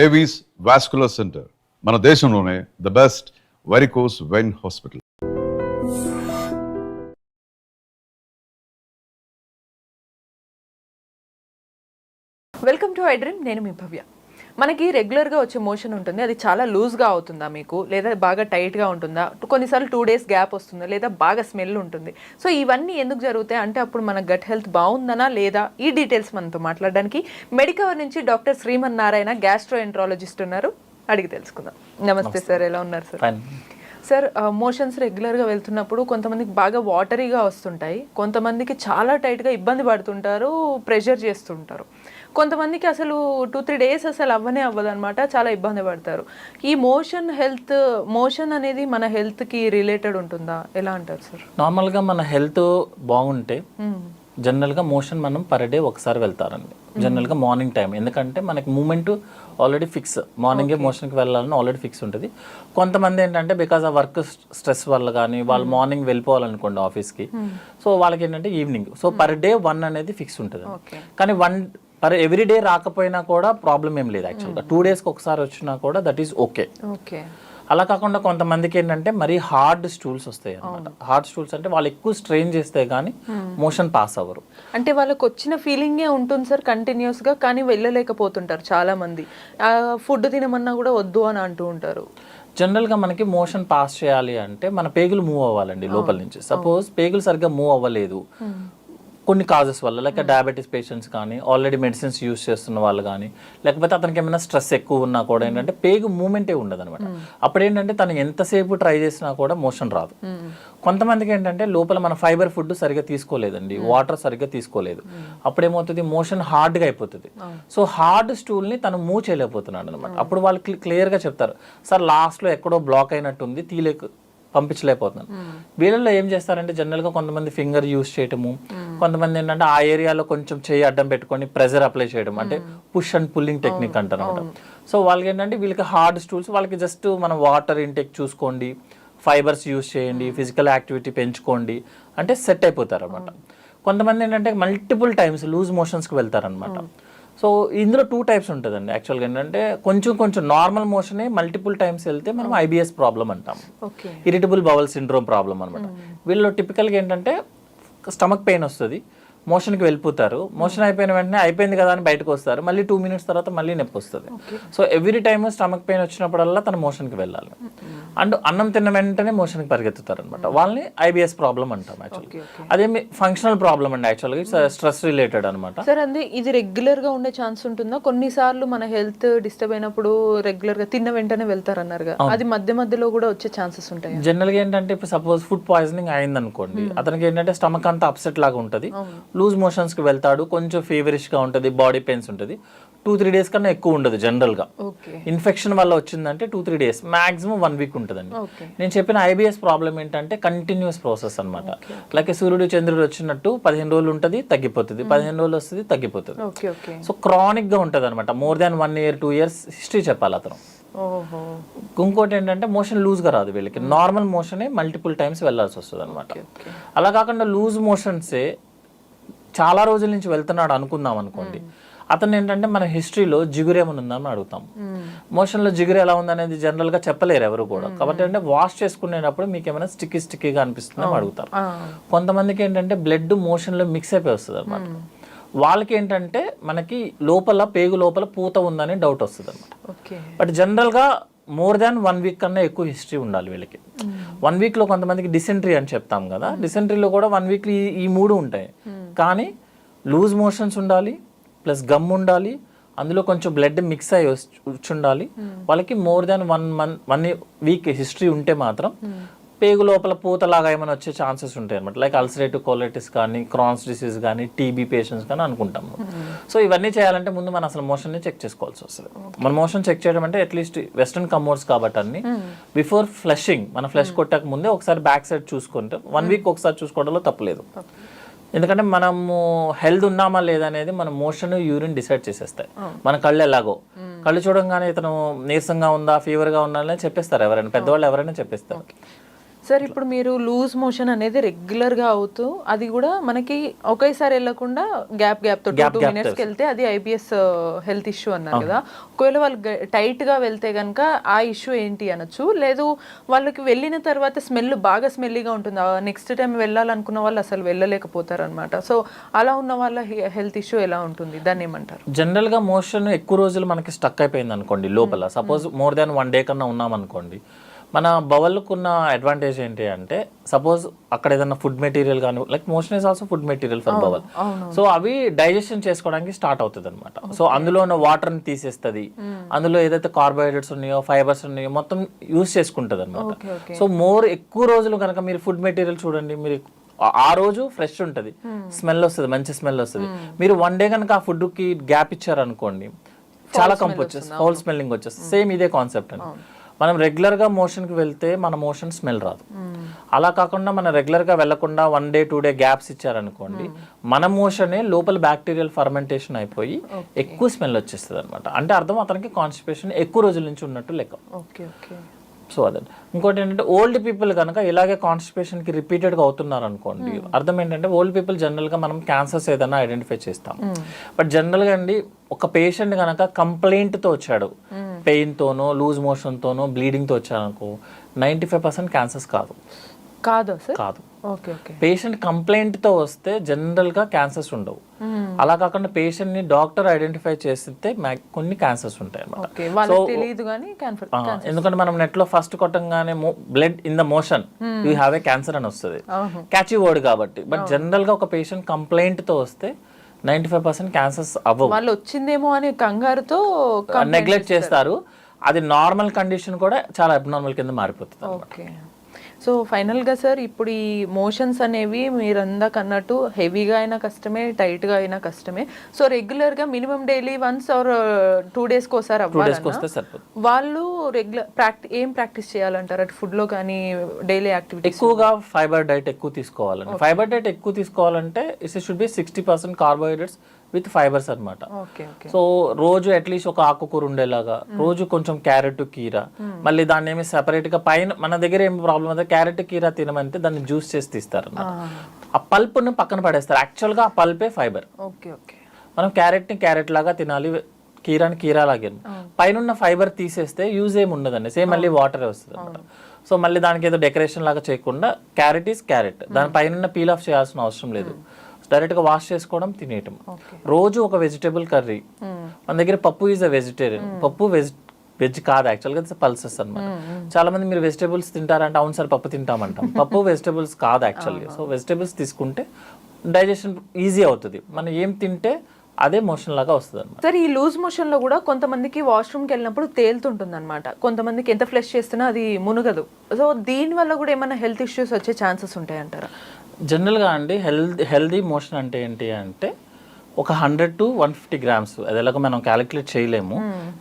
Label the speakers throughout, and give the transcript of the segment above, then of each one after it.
Speaker 1: Avis vascular centre మన దేశంలోనే the best varicose vein hospital.
Speaker 2: Welcome to I dream. నేను మీ భవ్య. మనకి రెగ్యులర్గా వచ్చే మోషన్ ఉంటుంది, అది చాలా లూజ్గా అవుతుందా మీకు, లేదా బాగా టైట్గా ఉంటుందా, కొన్నిసార్లు 2 days గ్యాప్ వస్తుందా, లేదా బాగా స్మెల్ ఉంటుంది. సో ఇవన్నీ ఎందుకు జరుగుతాయి అంటే అప్పుడు మన గట్ హెల్త్ బాగుందనా లేదా, ఈ డీటెయిల్స్ మనతో మాట్లాడడానికి మెడికవర్ నుంచి డాక్టర్ శ్రీమన్ నారాయణ గ్యాస్ట్రోఎంట్రాలజిస్ట్ ఉన్నారు. అడిగి తెలుసుకుందాం. నమస్తే సార్, ఎలా ఉన్నారు సార్? సార్, మోషన్స్ రెగ్యులర్గా వెళ్తున్నప్పుడు కొంతమందికి బాగా వాటరీగా వస్తుంటాయి, కొంతమందికి చాలా టైట్గా ఇబ్బంది పడుతుంటారు, ప్రెషర్ చేస్తుంటారు, కొంతమందికి అసలు 2-3 days అసలు అవ్వదు అనమాట, చాలా ఇబ్బంది పడతారు. ఈ మోషన్ అనేది మన హెల్త్కి రిలేటెడ్ ఉంటుందా, ఎలా అంటారు సార్?
Speaker 3: నార్మల్గా మన హెల్త్ బాగుంటే జనరల్గా మోషన్ మనం పర్ డే ఒకసారి వెళ్తారండి, జనరల్గా మార్నింగ్ టైం. ఎందుకంటే మనకి మూమెంట్ ఆల్రెడీ ఫిక్స్, మార్నింగే మోషన్కి వెళ్ళాలని ఆల్రెడీ ఫిక్స్ ఉంటుంది. కొంతమంది ఏంటంటే బికాజ్ ఆ వర్క్ స్ట్రెస్ వల్ల కానీ వాళ్ళు మార్నింగ్ వెళ్ళిపోవాలనుకోండి ఆఫీస్కి, సో వాళ్ళకి ఏంటంటే ఈవినింగ్, సో పర్ డే 1 అనేది ఫిక్స్ ఉంటుంది. కానీ 1 పర్ ఎవ్రీ డే రాకపోయినా కూడా ప్రాబ్లం ఏం లేదు. యాక్చువల్గా 2 daysకి ఒకసారి వచ్చినా కూడా దట్ ఈస్ ఓకే. అలా కాకుండా కొంతమందికి ఏంటంటే మరీ హార్డ్ స్టూల్స్ వస్తాయి అనమాట. హార్డ్ స్టూల్స్ అంటే వాళ్ళు ఎక్కువ స్ట్రెయిన్ చేస్తే కానీ మోషన్ పాస్ అవ్వరు.
Speaker 2: అంటే వాళ్ళకి వచ్చిన ఫీలింగే ఉంటుంది సార్ కంటిన్యూస్గా, కానీ వెళ్ళలేకపోతుంటారు చాలా మంది. ఫుడ్ తినమన్నా కూడా వద్దు అని అంటూ ఉంటారు.
Speaker 3: జనరల్గా మనకి మోషన్ పాస్ చేయాలి అంటే మన పేగులు మూవ్ అవ్వాలండి లోపల నుంచి. సపోజ్ పేగులు సరిగ్గా మూవ్ అవ్వలేదు కొన్ని కాజెస్ వల్ల, లైక్ డయాబెటీస్ పేషెంట్స్ కానీ, ఆల్రెడీ మెడిసిన్స్ యూస్ చేస్తున్న వాళ్ళు కానీ, లేకపోతే అతనికి ఏమైనా స్ట్రెస్ ఎక్కువ ఉన్నా కూడా ఏంటంటే పేగు మూమెంటే ఉండదు అనమాట. అప్పుడు ఏంటంటే తను ఎంతసేపు ట్రై చేసినా కూడా మోషన్ రాదు. కొంతమందికి ఏంటంటే లోపల మన ఫైబర్ ఫుడ్ సరిగ్గా తీసుకోలేదండి, వాటర్ సరిగ్గా తీసుకోలేదు, అప్పుడేమవుతుంది మోషన్ హార్డ్గా అయిపోతుంది. సో హార్డ్ స్టూల్ని తను మూవ్ చేయలేకపోతున్నాడు అనమాట. అప్పుడు వాళ్ళు క్లియర్గా చెప్తారు, సార్ లాస్ట్లో ఎక్కడో బ్లాక్ అయినట్టుంది, పంపించలేకపోతున్నాను. వీళ్ళల్లో ఏం చేస్తారంటే జనరల్గా కొంతమంది ఫింగర్ యూస్ చేయటము, కొంతమంది ఏంటంటే ఆ ఏరియాలో కొంచెం చేయి అడ్డం పెట్టుకొని ప్రెజర్ అప్లై చేయడం, అంటే పుష్ అండ్ పుల్లింగ్ టెక్నిక్ అంటారు అనమాట. సో వాళ్ళకి ఏంటంటే వీళ్ళకి హార్డ్ స్టూల్స్, వాళ్ళకి జస్ట్ మనం వాటర్ ఇంటేక్ చూసుకోండి, ఫైబర్స్ యూస్ చేయండి, ఫిజికల్ యాక్టివిటీ పెంచుకోండి అంటే సెట్ అయిపోతారు అనమాట. కొంతమంది ఏంటంటే మల్టిపుల్ టైమ్స్ లూజ్ మోషన్స్కి వెళ్తారనమాట. సో ఇందులో 2 types ఉంటుందండి. యాక్చువల్గా ఏంటంటే కొంచెం నార్మల్ మోషనే మల్టిపుల్ టైమ్స్ వెళ్తే మనం IBS ప్రాబ్లం అంటాం, ఇరిటబుల్ బౌల్ సిండ్రోమ్ ప్రాబ్లం అనమాట. వీళ్ళు టిపికల్గా ఏంటంటే స్టమక్ పెయిన్ వస్తుంది, మోషన్కి వెళ్ళిపోతారు, మోషన్ అయిపోయిన వెంటనే అయిపోయింది కదా అని బయటకు వస్తారు, మళ్ళీ 2 minutes తర్వాత మళ్ళీ నొప్పి వస్తుంది. So every time stomach pain వచ్చినప్పుడల్లా తన మోషన్కి వెళ్ళాలి. అండ్ అన్నం తిన్న వెంటనే మోషన్కి పరిగెత్తుతారు అనమాట, వాళ్ళని IBS ప్రాబ్లం అంటాం. యాక్చువల్గా అదేమి ఫంక్షనల్ ప్రాబ్లం అండి, యాక్చువల్గా ఇట్స్ స్ట్రెస్ రిలేటెడ్ అనమాట.
Speaker 2: సార్ అంతే, ఇది రెగ్యులర్గా ఉండే ఛాన్స్ ఉంటుందా? కొన్నిసార్లు మన హెల్త్ డిస్టర్బ్ అయినప్పుడు రెగ్యులర్గా తిన్న వెంటనే వెళ్తారన్నారు, అది మధ్యలో కూడా వచ్చే ఛాన్సెస్ ఉంటాయి.
Speaker 3: జనరల్గా ఏంటంటే ఇప్పుడు సపోజ్ ఫుడ్ పాయిజనింగ్ అయింది అనుకోండి, అతనికి ఏంటంటే స్టమక్ అంతా అప్సెట్ లాగా ఉంటుంది, లూజ్ మోషన్స్కి వెళ్తాడు, కొంచెం ఫీవరిష్గా ఉంటుంది, బాడీ పెయిన్స్ ఉంటుంది, 2-3 days కన్నా ఎక్కువ ఉండదు. జనరల్గా ఇన్ఫెక్షన్ వల్ల వచ్చిందంటే 2-3 days, మాక్సిమం 1 week ఉంటుందండి. నేను చెప్పిన IBS ప్రాబ్లం ఏంటంటే కంటిన్యూస్ ప్రాసెస్ అనమాట. లైక్ సూర్యుడు చంద్రుడు వచ్చినట్టు 15 రోజులు ఉంటుంది, తగ్గిపోతుంది, 15 రోజులు వస్తుంది, తగ్గిపోతుంది. సో క్రానిక్గా ఉంటుంది అనమాట. More than 1 year 2 years history చెప్పాలి అతను. ఇంకోటి ఏంటంటే మోషన్ లూజ్గా రాదు వీళ్ళకి, నార్మల్ మోషనే మల్టిపుల్ టైమ్స్ వెళ్ళాల్సి వస్తుంది అనమాట. అలా కాకుండా లూజ్ మోషన్సే చాలా రోజుల నుంచి వెళ్తున్నాడు అనుకుందాం అనుకోండి, అతను ఏంటంటే మన హిస్టరీలో జిగురు ఏమైనా ఉందని అడుగుతాం. మోషన్లో జిగురు ఎలా ఉందనేది జనరల్గా చెప్పలేరు ఎవరు కూడా, కాబట్టి అంటే వాష్ చేసుకునేటప్పుడు మీకు ఏమైనా స్టిక్కీగా అనిపిస్తుందని అడుగుతారు. కొంతమందికి ఏంటంటే బ్లడ్ మోషన్లో మిక్స్ అయిపోయి వస్తుంది అనమాట. వాళ్ళకి ఏంటంటే మనకి లోపల పేగు లోపల పూత ఉందని డౌట్ వస్తుంది అనమాట. బట్ జనరల్గా మోర్ దాన్ 1 week కన్నా ఎక్కువ హిస్టరీ ఉండాలి వీళ్ళకి. 1 weekలో కొంతమందికి డిసెంట్రీ అని చెప్తాం కదా, డిసెంట్రీలో కూడా 1 week ఈ 3 ఉంటాయి. కానీ లూజ్ మోషన్స్ ఉండాలి, ప్లస్ గమ్ ఉండాలి, అందులో కొంచెం బ్లడ్ మిక్స్ అయ్యి వచ్చి ఉండాలి. వాళ్ళకి మోర్ దాన్ 1 week హిస్టరీ ఉంటే మాత్రం పేగు లోపల పూతలాగా ఏమైనా వచ్చే ఛాన్సెస్ ఉంటాయి అనమాట. లైక్ అల్సరేటివ్ కోలైటిస్ కానీ, క్రాన్స్ డిసీజ్ కానీ, TB పేషెంట్స్ కానీ అనుకుంటాము. సో ఇవన్నీ చేయాలంటే ముందు మనం అసలు మోషన్ని చెక్ చేసుకోవాల్సి వస్తుంది. మన మోషన్ చెక్ చేయడం అంటే అట్లీస్ట్ వెస్టర్న్ కమోడ్స్ కాబట్టి అన్ని బిఫోర్ ఫ్లషింగ్, మన ఫ్లష్ కొట్టక ముందే ఒకసారి బ్యాక్ సైడ్ చూసుకుంటే 1 week ఒకసారి చూసుకోవడంలో తప్పలేదు. ఎందుకంటే మనము హెల్త్ ఉన్నామా లేదనేది మన మోషన్, యూరిన్ డిసైడ్ చేసేస్తాయి. మన కళ్ళు ఎలాగో, కళ్ళు చూడంగానే ఇతను నీరసంగా ఉందా, ఫీవర్గా ఉందా అని చెప్పేస్తారు ఎవరైనా, పెద్దవాళ్ళు ఎవరైనా చెప్పేస్తారు.
Speaker 2: సార్ ఇప్పుడు మీరు లూజ్ మోషన్ అనేది రెగ్యులర్ గా అవుతూ అది కూడా మనకి ఒకేసారి వెళ్ళకుండా గ్యాప్ తో 2 minutes కి వెళ్తే అది ఐబిఎస్ హెల్త్ ఇష్యూ అన్నారు కదా. ఒకవేళ వాళ్ళు టైట్ గా వెళ్తే గనక ఆ ఇష్యూ ఏంటి అనొచ్చు, లేదు వాళ్ళకి వెళ్ళిన తర్వాత స్మెల్ బాగా స్మెల్లీగా ఉంటుంది, నెక్స్ట్ టైం వెళ్ళాలనుకున్న వాళ్ళు అసలు వెళ్ళలేకపోతారు అనమాట. సో అలా ఉన్న వాళ్ళ హెల్త్ ఇష్యూ ఎలా ఉంటుంది, దాన్ని ఏమంటారు?
Speaker 3: జనరల్ గా మోషన్ ఎక్కువ రోజులు మనకి స్టక్ అయిపోయింది అనుకోండి లోపల, సపోజ్ మోర్ దాన్ 1 day కన్నా ఉన్నాం అనుకోండి, మన బవల్కున్న అడ్వాంటేజ్ ఏంటి అంటే సపోజ్ అక్కడ ఏదైనా ఫుడ్ మెటీరియల్ కానీ, like motion is also food material for bowel, so అవి డైజెషన్ చేసుకోవడానికి స్టార్ట్ అవుతుంది అనమాట. సో అందులో ఉన్న వాటర్ని తీసేస్తుంది, అందులో ఏదైతే కార్బోహైడ్రేట్స్ ఉన్నాయో ఫైబర్స్ ఉన్నాయో మొత్తం యూస్ చేసుకుంటుంది అనమాట. సో ఎక్కువ రోజులు కనుక మీరు ఫుడ్ మెటీరియల్ చూడండి, మీరు ఆ రోజు ఫ్రెష్ ఉంటుంది, స్మెల్ వస్తుంది, మంచి స్మెల్ వస్తుంది. మీరు 1 day కనుక ఆ ఫుడ్ కి గ్యాప్ ఇచ్చారనుకోండి, చాలా కంపు వచ్చేస్తుంది, ఫౌల్ స్మెల్లింగ్ వచ్చేస్తుంది. సేమ్ ఇదే కాన్సెప్ట్ అండి. మనం రెగ్యులర్గా మోషన్కి వెళ్తే మన మోషన్ స్మెల్ రాదు. అలా కాకుండా మనం రెగ్యులర్గా వెళ్లకుండా 1 day 2 day గ్యాప్స్ ఇచ్చారనుకోండి, మన మోషనే లోపల బ్యాక్టీరియల్ ఫర్మెంటేషన్ అయిపోయి ఎక్కువ స్మెల్ వచ్చేస్తుంది అనమాట. అంటే అర్థం అతనికి కాన్స్టిపేషన్ ఎక్కువ రోజుల నుంచి ఉన్నట్టు లెక్క. సో అదే. ఇంకోటి ఏంటంటే ఓల్డ్ పీపుల్ కనుక ఇలాగే కాన్స్టిపేషన్కి రిపీటెడ్గా అవుతున్నారు అనుకోండి, అర్థం ఏంటంటే ఓల్డ్ పీపుల్ జనరల్గా మనం క్యాన్సర్స్ ఏదైనా ఐడెంటిఫై చేస్తాం. బట్ జనరల్గా అండి ఒక పేషెంట్ కనుక కంప్లైంట్తో వచ్చాడు, పెయిన్తోనో లూజ్ మోషన్తోనో బ్లీడింగ్తో వచ్చాడు అనుకో, 95% క్యాన్సర్స్ కాదు. పేషెంట్ కంప్లైంట్తో వస్తే జనరల్గా క్యాన్సర్స్ ఉండవు. అలా కాకుండా పేషెంట్ని డాక్టర్ ఐడెంటిఫై చేస్తే కొన్ని క్యాన్సర్స్ ఉంటాయి అన్నమాట. ఎందుకంటే మనం నెట్లో ఫస్ట్ కొట్టంగానే blood in the motion you have a cancer అని వస్తుంది, క్యాచీ వర్డ్ కాబట్టి. బట్ జనరల్గా ఒక పేషెంట్ కంప్లైంట్తో వస్తే 95% క్యాన్సర్స్ అవ్వవు.
Speaker 2: వాళ్ళు వచ్చిందేమో అని కంగారుతో
Speaker 3: నెగ్లెక్ట్ చేస్తారు. అది నార్మల్ కండిషన్ కూడా చాలా అబ్నార్మల్ కింద మారిపోతుంది.
Speaker 2: సో ఫైనల్గా సార్, ఇప్పుడు ఈ మోషన్స్ అనేవి మీరు అందాక అన్నట్టు హెవీగా అయినా కష్టమే, టైట్గా అయినా కష్టమే. సో రెగ్యులర్గా minimum daily once or 2 days ఒకసారి అవ్వాలన్నా వాళ్ళు ఏం ప్రాక్టీస్ చేయాలంటారు? అటు ఫుడ్లో కానీ డైలీ యాక్టివిటీ
Speaker 3: ఎక్కువగా ఫైబర్ డైట్ ఎక్కువ తీసుకోవాలండి. ఫైబర్ డైట్ ఎక్కువ తీసుకోవాలంటే it should be 60% carbohydrates with fibres అనమాట. సో రోజు అట్లీస్ట్ ఒక ఆకుకూర ఉండేలాగా, రోజు కొంచెం క్యారెట్ కీరా, మళ్ళీ దాన్ని ఏమి సెపరేట్ గా పైన మన దగ్గర ఏం ప్రాబ్లం అంటే క్యారెట్ కీరా తినమంటే దాన్ని జ్యూస్ చేసి తీస్తారు అన్నమాట. ఆ పల్ప్ను పక్కన పడేస్తారు. యాక్చువల్ గా ఆ పల్పే ఫైబర్. మనం క్యారెట్ ని క్యారెట్ లాగా తినాలి, కీరాని కీరా లాగే. పైన ఫైబర్ తీసేస్తే యూజ్ ఏమి ఉండదండి, సేమ్ మళ్ళీ వాటరే వస్తుంది అనమాట. సో మళ్ళీ దానికి ఏదో డెకరేషన్ లాగా చేయకుండా క్యారెట్ ఈస్ క్యారెట్, దాని పైన పీల్ ఆఫ్ చేయాల్సిన అవసరం లేదు, డైరెక్ట్గా వాష్ చేసుకోవడం, తినేయటం. రోజు ఒక వెజిటేబుల్ కర్రీ. మన దగ్గర పప్పు ఈజ్ అ వెజిటేరియన్, పప్పు వెజ్ కాదు యాక్చువల్గా, పల్సెస్ అనమాట. చాలా మంది మీరు వెజిటేబుల్స్ తింటారంటే అవును సార్ పప్పు తింటామంటాం, పప్పు వెజిటేబుల్స్ కాదు యాక్చువల్గా. సో వెజిటేబుల్స్ తీసుకుంటే డైజెషన్ ఈజీ అవుతుంది, మనం ఏం తింటే అదే మోషన్ లాగా వస్తుంది అనమాట.
Speaker 2: సార్ ఈ లూజ్ మోషన్ లో కూడా కొంతమందికి వాష్రూమ్కి వెళ్ళినప్పుడు తేలుతుంటుంది అనమాట, కొంతమందికి ఎంత ఫ్లష్ చేస్తున్నా అది మునగదు. సో దీని వల్ల కూడా ఏమైనా హెల్త్ ఇష్యూస్ వచ్చే ఛాన్సెస్ ఉంటాయంటారా?
Speaker 3: జనరల్గా అండి హెల్దీ మోషన్ అంటే ఏంటి అంటే ఒక 100 to 150 grams, అది ఎలాగో మనం క్యాలిక్యులేట్ చేయలేము.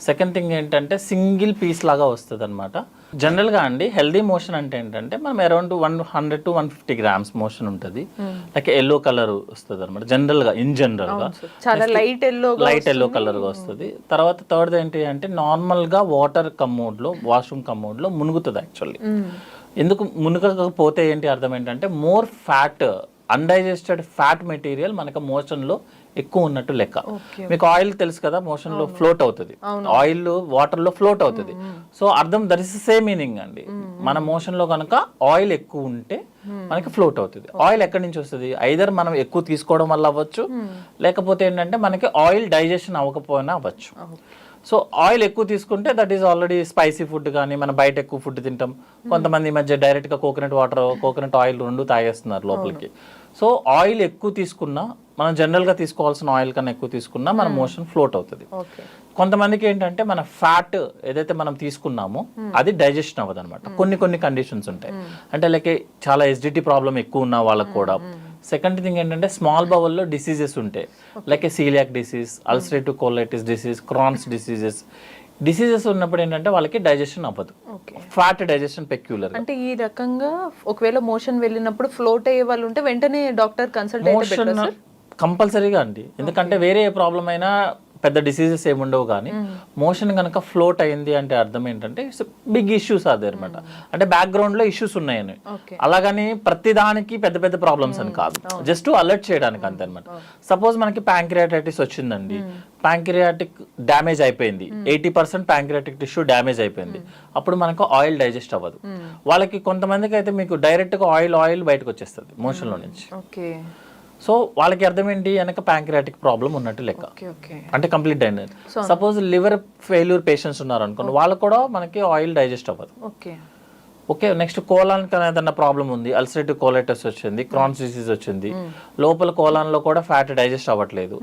Speaker 3: సెకండ్ థింగ్ ఏంటంటే సింగిల్ పీస్ లాగా వస్తుంది అనమాట. జనరల్గా అండి హెల్దీ మోషన్ అంటే ఏంటంటే మనం అరౌండ్ 100 to 150 grams మోషన్ ఉంటుంది. లైక్ ఎల్లో కలర్ వస్తుంది అనమాట జనరల్గా, ఇన్ జనరల్గా
Speaker 2: లైట్ ఎల్లో
Speaker 3: కలర్గా వస్తుంది. తర్వాత థర్డ్ ఏంటి అంటే నార్మల్గా వాటర్ కమ్మోడ్లో, వాష్రూమ్ కమ్మోడ్లో మునుగుతుంది యాక్చువల్లీ. ఎందుకు మునగకపోతే ఏంటి అర్థం ఏంటంటే more fat, undigested fat material మనకు మోషన్లో ఎక్కువ ఉన్నట్టు లెక్క. మీకు ఆయిల్ తెలుసు కదా, మోషన్లో ఫ్లోట్ అవుతుంది, ఆయిల్ వాటర్లో ఫ్లోట్ అవుతుంది. సో అర్థం దట్ ఇస్ సేమ్ మీనింగ్ అండి. మన మోషన్లో కనుక ఆయిల్ ఎక్కువ ఉంటే మనకి ఫ్లోట్ అవుతుంది. ఆయిల్ ఎక్కడి నుంచి వస్తుంది? ఐదర్ మనం ఎక్కువ తీసుకోవడం వల్ల అవ్వచ్చు, లేకపోతే ఏంటంటే మనకి ఆయిల్ డైజెషన్ అవ్వకపోయినా అవ్వచ్చు. సో ఆయిల్ ఎక్కువ తీసుకుంటే that is already spicy food కానీ మనం బయట ఎక్కువ ఫుడ్ తింటాం. కొంతమంది ఈ మధ్య డైరెక్ట్గా కోకోనట్ వాటర్, కోకోనట్ ఆయిల్ రెండు తాగేస్తున్నారు లోపలికి. సో ఆయిల్ ఎక్కువ తీసుకున్నా, మనం జనరల్గా తీసుకోవాల్సిన ఆయిల్ కన్నా ఎక్కువ తీసుకున్నా మన మోషన్ ఫ్లోట్ అవుతుంది. కొంతమందికి ఏంటంటే మన ఫ్యాట్ ఏదైతే మనం తీసుకున్నామో అది డైజెషన్ అవ్వదు అనమాట. కొన్ని కండిషన్స్ ఉంటాయి, అంటే లైక్ చాలా ఎసిడిటీ ప్రాబ్లం ఎక్కువ ఉన్న వాళ్ళకి కూడా. సెకండ్ థింగ్ ఏంటంటే స్మాల్ బౌల్లో డిసీజెస్ ఉంటాయి, like celiac disease, ulcerative colitis disease, Crohn's diseases ఉన్నప్పుడు ఏంటంటే వాళ్ళకి డైజెషన్ అవ్వదు, ఫ్యాట్ డైజెషన్ పెక్యులర్.
Speaker 2: అంటే ఈ రకంగా ఒకవేళ మోషన్ వెళ్ళినప్పుడు ఫ్లోట్ అయ్యే వాళ్ళు ఉంటే వెంటనే డాక్టర్ కన్సల్ట్
Speaker 3: కంపల్సరీగా అండి. ఎందుకంటే వేరే ఏ ప్రాబ్లం అయినా పెద్ద డిసీజెస్ ఏముండవు కానీ మోషన్ కనుక ఫ్లోట్ అయింది అంటే అర్థం ఏంటంటే బిగ్ ఇష్యూస్ అదే అనమాట. అంటే బ్యాక్గ్రౌండ్ లో ఇష్యూస్ ఉన్నాయని, అలాగని ప్రతి దానికి పెద్ద పెద్ద ప్రాబ్లమ్స్ అని కాదు, జస్ట్ అలర్ట్ చేయడానికి అంతే అనమాట. సపోజ్ మనకి ప్యాంక్రియాటైటిస్ వచ్చిందండి, ప్యాంక్రియాటిక్ డ్యామేజ్ అయిపోయింది, 80% ప్యాంక్రియాటిక్ టిష్యూ డ్యామేజ్ అయిపోయింది, అప్పుడు మనకు ఆయిల్ డైజెస్ట్ అవ్వదు. వాళ్ళకి కొంతమందికి అయితే మీకు డైరెక్ట్ గా ఆయిల్ బయటకు వచ్చేస్తుంది మోషన్ లో నుంచి. సో వాళ్ళకి అర్థం ఏంటి, వెనక ప్యాంక్రియాటిక్ ప్రాబ్లం ఉన్నట్టు లెక్క, అంటే complete digest. Suppose liver failure patients ఉన్నారు అనుకోండి, వాళ్ళకు కూడా మనకి ఆయిల్ డైజెస్ట్ అవ్వదు. ఓకే, నెక్స్ట్ కోలాన్ ఏదైనా ప్రాబ్లం ఉంది, అల్సరేటివ్ కోలైటిస్ వచ్చింది, క్రాన్స్ డిసీజ్ వచ్చింది, లోపల కోలాన్ లో కూడా ఫ్యాట్ డైజెస్ట్ అవ్వట్లేదు,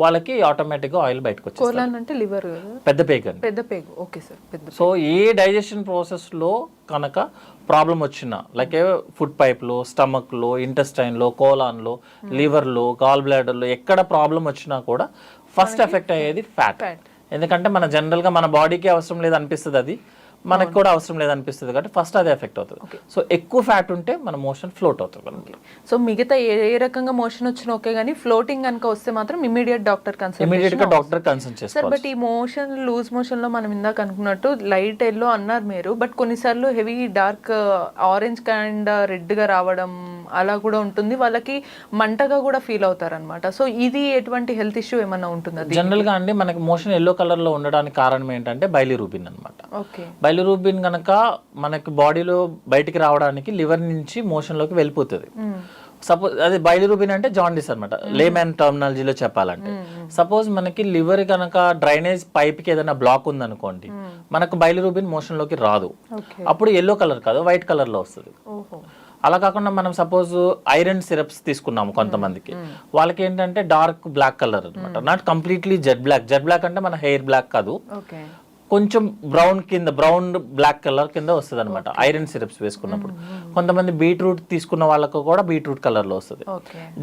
Speaker 3: వాళ్ళకి ఆటోమేటిక్ గా ఆయిల్ బయటకు వచ్చేస్తుంది. పెద్ద పేగు అండి. సో ఏ డైజెషన్ ప్రాసెస్ లో కనుక ప్రాబ్లం వచ్చినా, లైక్ ఫుడ్ పైప్ లో, స్టమక్ లో, ఇంటెస్టైన్ లో, కోలాన్ లో, లివర్ లో, గాల్ బ్లాడర్ లో ఎక్కడ ప్రాబ్లం వచ్చినా కూడా ఫస్ట్ ఎఫెక్ట్ అయ్యేది ఫ్యాట్. ఎందుకంటే మన జనరల్ గా మన బాడీకి అవసరం లేదు అనిపిస్తుంది, అది మనకు కూడా అవసరం లేదనిపిస్తుంది, కాబట్టి ఫస్ట్ అదే ఎఫెక్ట్ అవుతుంది. సో ఎక్కువ ఫ్యాట్ ఉంటే మన మోషన్ ఫ్లోట్ అవుతుంది.
Speaker 2: సో మిగతా ఏ రకంగా మోషన్ వచ్చినా ఓకే, కానీ ఫ్లోటింగ్ కనుక వస్తే మాత్రం immediate doctor
Speaker 3: consult
Speaker 2: sir. But ఈ మోషన్ లూజ్ మోషన్ లో మనం ఇందాక అనుకున్నట్టు లైట్ ఎల్లో అన్నారు మీరు, బట్ కొన్నిసార్లు heavy dark orange and red గా రావడం అలా కూడా ఉంటుంది, వాళ్ళకి మంటగా కూడా ఫీల్ అవుతారు అనమాట. సో ఇది ఎటువంటి హెల్త్ ఇష్యూ ఏమన్నా ఉంటుందా?
Speaker 3: జనరల్ గా అండి మనకి మోషన్ ఎల్లో కలర్ లో ఉండడానికి కారణం ఏంటంటే బైలిరూబిన్ అనమాట. బైలిరూబిన్ కనుక మనకి బాడీలో బయటికి రావడానికి లివర్ నుంచి మోషన్ లోకి వెళ్ళిపోతుంది. సపోజ్ అదే బైలిరూబిన్ అంటే జాండిస్ అనమాట, లేమ్యాన్ టర్మినాలజీలో చెప్పాలంటే. సపోజ్ మనకి లివర్ కనుక డ్రైనేజ్ పైప్ కి ఏదైనా బ్లాక్ ఉందనుకోండి, మనకు బైలిరూబిన్ మోషన్ లోకి రాదు, అప్పుడు ఎల్లో కలర్ కాదు వైట్ కలర్ లో వస్తుంది. అలా కాకుండా మనం సపోజ్ ఐరన్ సిరప్స్ తీసుకున్నాము కొంతమందికి, వాళ్ళకి ఏంటంటే డార్క్ బ్లాక్ కలర్ అనమాట, నాట్ కంప్లీట్లీ జెడ్ బ్లాక్ అంటే మన హెయిర్ బ్లాక్ కాదు, కొంచెం బ్రౌన్ బ్లాక్ కలర్ కింద వస్తుంది అనమాట ఐరన్ సిరప్స్ వేసుకున్నప్పుడు. కొంతమంది బీట్రూట్ తీసుకున్న వాళ్ళకు కూడా బీట్రూట్ కలర్ లో వస్తుంది.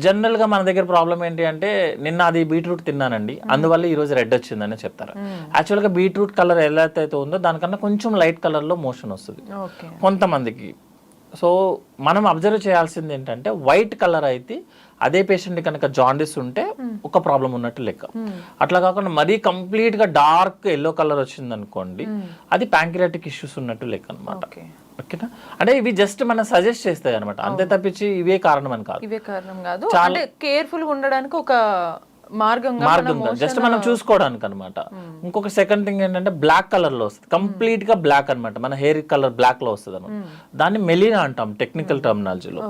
Speaker 3: జనరల్ గా మన దగ్గర ప్రాబ్లం ఏంటి అంటే, నిన్న అది బీట్రూట్ తిన్నానండి అందువల్ల ఈ రోజు రెడ్ వచ్చిందని చెప్తారు. యాక్చువల్ గా బీట్రూట్ కలర్ ఎలా అయితే ఉందో దానికన్నా కొంచెం లైట్ కలర్ లో మోషన్ వస్తుంది కొంతమందికి. సో మనం అబ్జర్వ్ చేయాల్సింది ఏంటంటే, వైట్ కలర్ అయితే అదే పేషెంట్ కనుక జాండిస్ ఉంటే ఒక ప్రాబ్లం ఉన్నట్టు లెక్క. అట్లా కాకుండా మరీ కంప్లీట్ గా డార్క్ ఎల్లో కలర్ వచ్చింది అనుకోండి, అది ప్యాంక్రియాటిక్ ఇష్యూస్ ఉన్నట్టు లెక్క అనమాట. ఓకేనా, అంటే ఇవి జస్ట్ మనం సజెస్ట్ చేస్తాయి అనమాట, అంతే తప్పించి ఇవే కారణం అని కాదు.
Speaker 2: చాలా కేర్ఫుల్ గా ఉండడానికి ఒక మార్గం
Speaker 3: జస్ట్ మనం చూసుకోవడానికి అనమాట. ఇంకొక సెకండ్ థింగ్ ఏంటంటే, బ్లాక్ కలర్ లో వస్తుంది, కంప్లీట్ గా బ్లాక్ అనమాట, మన హెయిర్ కలర్ బ్లాక్ లో వస్తుంది అనమాట. దాన్ని మెలినా అంటాం టెక్నికల్ టర్మినాలజీలో.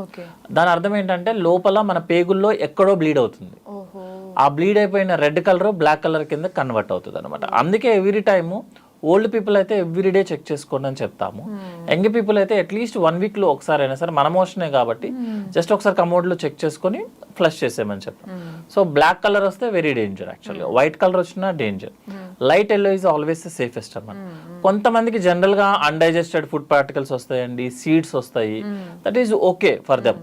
Speaker 3: దాని అర్థం ఏంటంటే, లోపల మన పేగుల్లో ఎక్కడో బ్లీడ్ అవుతుంది, ఆ బ్లీడ్ అయిపోయిన రెడ్ కలర్ బ్లాక్ కలర్ కింద కన్వర్ట్ అవుతుంది అనమాట. అందుకే ఎవ్రీ టైము ఓల్డ్ పీపుల్ అయితే ఎవ్రీడే చెక్ చేసుకోండి అని చెప్తాము. యంగ్ పీపుల్ అయితే అట్లీస్ట్ 1 week లో ఒకసారి అయినా సరే, మన మోషనే కాబట్టి జస్ట్ ఒకసారి కమోడ్ లో చెక్ చేసుకొని ఫ్లష్ చేసేయమని చెప్తాం. సో బ్లాక్ కలర్ వస్తే వెరీ డేంజర్, యాక్చువల్గా వైట్ కలర్ వచ్చినా danger. Light yellow is always the safest అన్నమాట. కొంతమందికి జనరల్ గా అన్డైజెస్టెడ్ ఫుడ్ పార్టికల్స్ వస్తాయండి, సీడ్స్ వస్తాయి, that is okay for them.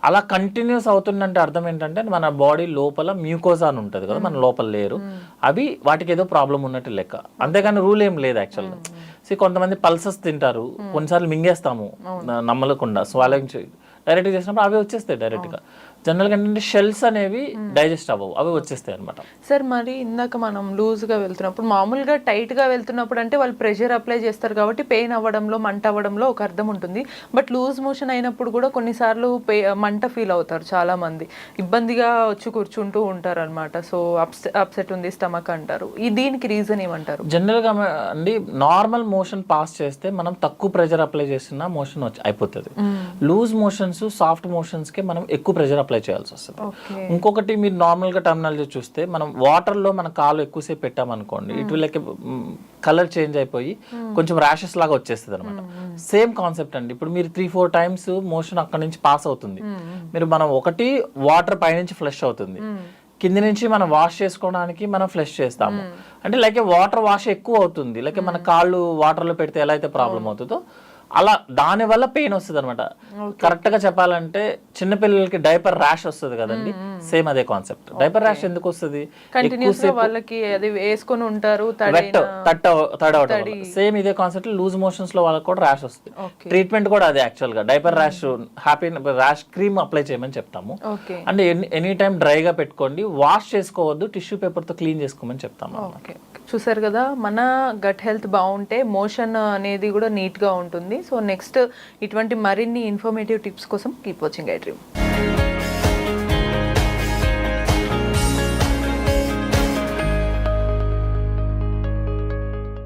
Speaker 3: అలా కంటిన్యూస్ అవుతుందంటే అర్థం ఏంటంటే, మన బాడీ లోపల మ్యూకోజా అని ఉంటుంది కదా, మన లోపల లేరు, అవి వాటికి ఏదో ప్రాబ్లం ఉన్నట్టు లెక్క. అంతేగాని రూల్ ఏం లేదు యాక్చువల్గా. సో కొంతమంది పల్సెస్ తింటారు, కొన్నిసార్లు మింగేస్తాము నమ్మలేకుండా, స్వాలింగ్ డైరెక్ట్గా చేసినప్పుడు అవి వచ్చేస్తాయి డైరెక్ట్గా. జనరల్గా ఏంటంటే షెల్స్ అనేవి డైజెస్ట్ అవ్వవు, అవి వచ్చేస్తాయి అనమాట.
Speaker 2: సార్ మరి ఇందాక మనం లూజ్గా వెళ్తున్నప్పుడు, మామూలుగా టైట్గా వెళ్తున్నప్పుడు అంటే వాళ్ళు ప్రెషర్ అప్లై చేస్తారు కాబట్టి పెయిన్ అవ్వడంలో, మంట అవ్వడంలో ఒక అర్థం ఉంటుంది. బట్ లూజ్ మోషన్ అయినప్పుడు కూడా కొన్నిసార్లు మంట ఫీల్ అవుతారు చాలా మంది, ఇబ్బందిగా వచ్చి కూర్చుంటూ ఉంటారు అనమాట. సో అప్సెట్ ఉంది స్టమక్ అంటారు, దీనికి రీజన్ ఏమంటారు?
Speaker 3: జనరల్గా అండి, నార్మల్ మోషన్ పాస్ చేస్తే మనం తక్కువ ప్రెషర్ అప్లై చేసిన మోషన్ అయిపోతుంది. లూజ్ మోషన్స్, సాఫ్ట్ మోషన్స్ కి మనం ఎక్కువ ప్రెషర్ అప్లై చేయాల్సి వస్తుంది. ఇంకొకటి, మీరు నార్మల్ గా టర్మినాలజీ చూస్తే, మనం వాటర్ లో మన కాలు ఎక్కువసేపు పెట్టామనుకోండి, ఇటు వీళ్ళకి కలర్ చేంజ్ అయిపోయి కొంచెం ర్యాషెస్ లాగా వచ్చేస్తుంది అనమాట. సేమ్ కాన్సెప్ట్ అండి. ఇప్పుడు మీరు 3-4 times మోషన్ అక్కడ నుంచి పాస్ అవుతుంది, మీరు మనం ఒకటి వాటర్ పైనుంచి ఫ్లష్ అవుతుంది, కింది నుంచి మనం వాష్ చేసుకోవడానికి మనం ఫ్లష్ చేస్తాము. అంటే లైక్ వాటర్ వాష్ ఎక్కువ అవుతుంది, లైక్ మన కాళ్ళు వాటర్ లో పెడితే ఎలా అయితే ప్రాబ్లం అవుతుందో అలా దాని వల్ల పెయిన్ వస్తుంది అనమాట. కరెక్ట్ గా చెప్పాలంటే చిన్నపిల్లలకి డైపర్ ర్యాష్ వస్తుంది కదండి, సేమ్ అదే కాన్సెప్ట్. డైపర్ ర్యాష్ ఎందుకు వస్తుంది?
Speaker 2: కంటిన్యూస్ గా వాళ్ళకి అది వేసుకొని ఉంటారు,
Speaker 3: తడవడం. సేమ్ ఇదే కాన్సెప్ట్ లూజ్ మోషన్స్ లో వాళ్ళకి కూడా ర్యాష్ వస్తుంది. ట్రీట్మెంట్ కూడా అదే యాక్చువల్ గా. Diaper rash rash cream apply చేయమని చెప్తాము. అంటే ఎనీ టైం డ్రైగా పెట్టుకోండి, వాష్ చేసుకోవద్దు, టిష్యూ పేపర్ తో క్లీన్ చేసుకోమని చెప్తాము.
Speaker 2: చూసారు కదా, మన గట్ హెల్త్ బాగుంటే మోషన్ అనేది కూడా నీట్ గా ఉంటుంది. సో నెక్స్ట్ ఇటువంటి మరిన్ని ఇన్ఫర్మేటివ్ టిప్స్ కోసం కీప్ వాచింగ్ ఐ డ్రీమ్.